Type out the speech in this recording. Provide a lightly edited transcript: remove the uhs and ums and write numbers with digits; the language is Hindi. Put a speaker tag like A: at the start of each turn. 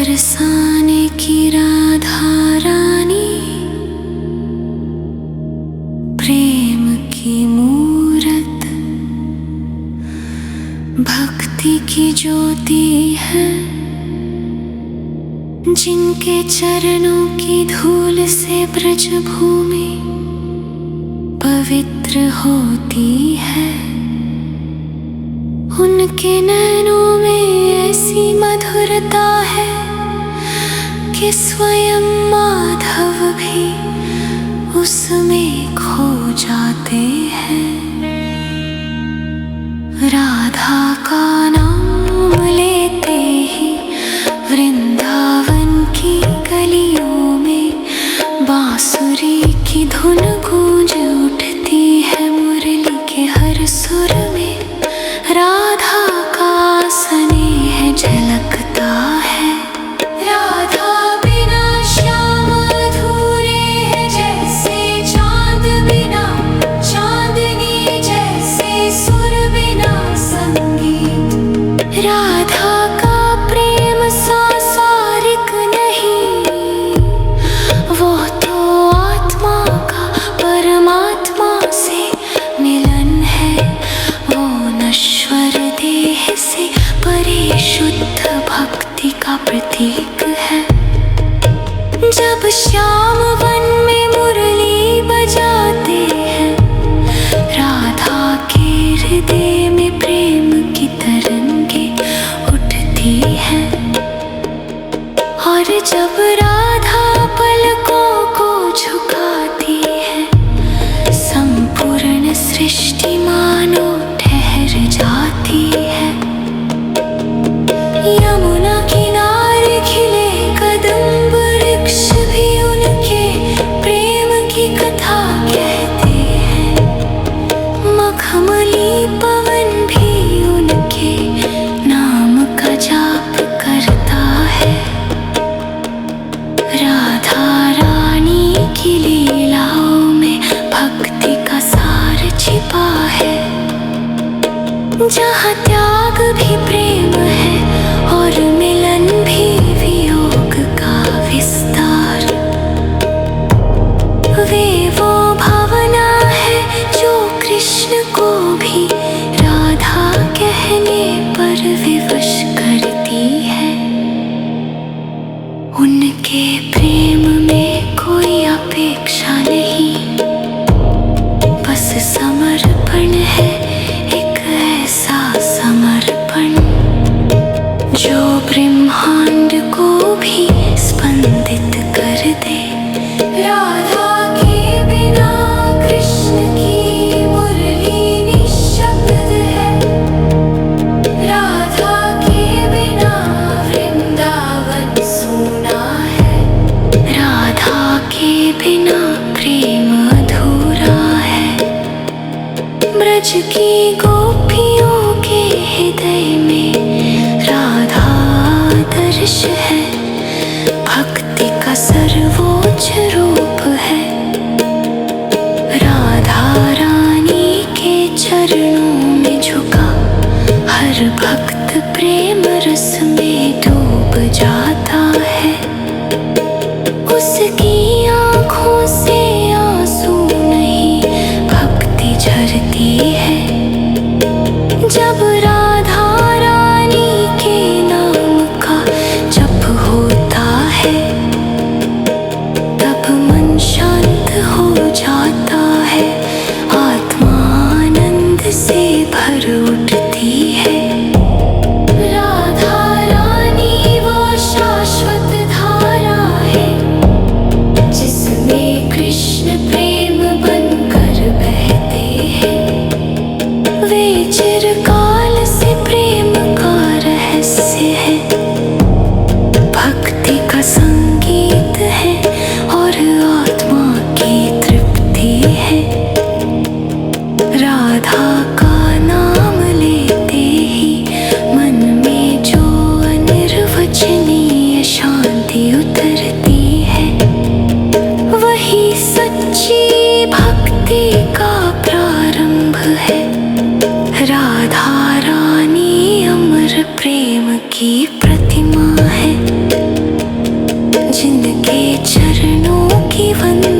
A: बरसाने की राधा रानी, प्रेम की मूरत भक्ति की ज्योति है। जिनके चरणों की धूल से ब्रज भूमि पवित्र होती है, उनके नैनों में ऐसी मधुरता है कि स्वयं माधव भी उसमें खो जाते हैं। राधा का नाम लेते ही वृंदावन की गलियों में बांसुरी की धुन गूंज उठती है। मुरली के हर सुर में राधा का स्नेह झलकता है। राधा बिना श्याम अधूरे है, जैसे चांद बिना चांदनी, जैसे सुर बिना संगीत। राधा का प्रेम सांसारिक नहीं, वो तो आत्मा का परमात्मा से मिलन है। वो नश्वर देह से परिशुद्ध भक्ति का प्रतीक है। जब श्याम वन में मुरली बजाते हैं, राधा के हृदय में प्रेम की तरंगे उठती हैं। और जब राधा पलकों को झुकाती है, संपूर्ण सृष्टि मानो ठहर जाती है। यमुना किनारे खिले कदम्ब वृक्ष भी उनके प्रेम की कथा कहते हैं। मखमली पवन भी उनके नाम का जाप करता है। राधा रानी की लीलाओं में भक्ति का सार छिपा है। जहाँ त्याग भी प्रेम है और मिलन भी वियोग का विस्तार। वे वो भावना है जो कृष्ण को भी राधा कहने पर विवश करती है। उनके प्रेम में कोई अपेक्षा नहीं, बस समर्पण है। एक ऐसा समर्पण जो ब्रह्मांड को भी स्पंदित कर दे। राधा के बिना कृष्ण की मुरली निःशब्द है। राधा के बिना वृंदावन सूना है। राधा के बिना प्रेम अधूरा है। ब्रज की गोपियों के हृदय में राधा आदर्श है। भक्ति का सर्वोच्च रूप है। राधा रानी के चरणों में झुका हर भक्त प्रेम रस में डूब जाता है। उसकी आँखों से आंसू नहीं, भक्ति झरती है। जब राधा रानी के नाम का जप होता है, तब मन शांत हो जाता है। आत्मा आनंद से भर उठती है। राधा रानी वो शाश्वत धारा है, जिसमें कृष्ण प्रेम बनकर बहते हैं। वे चिरकाल से प्रेम का रहस्य है। भक्ति का संगीत है और आत्मा की तृप्ति है। राधा का नाम लेते ही मन में जो अनिर्वचनीय शांति उतरती है, वही सच्ची भक्ति का प्रारंभ है। राधा रानी अमर प्रेम की प्रतिमा है। जिनके चरणों की वंदना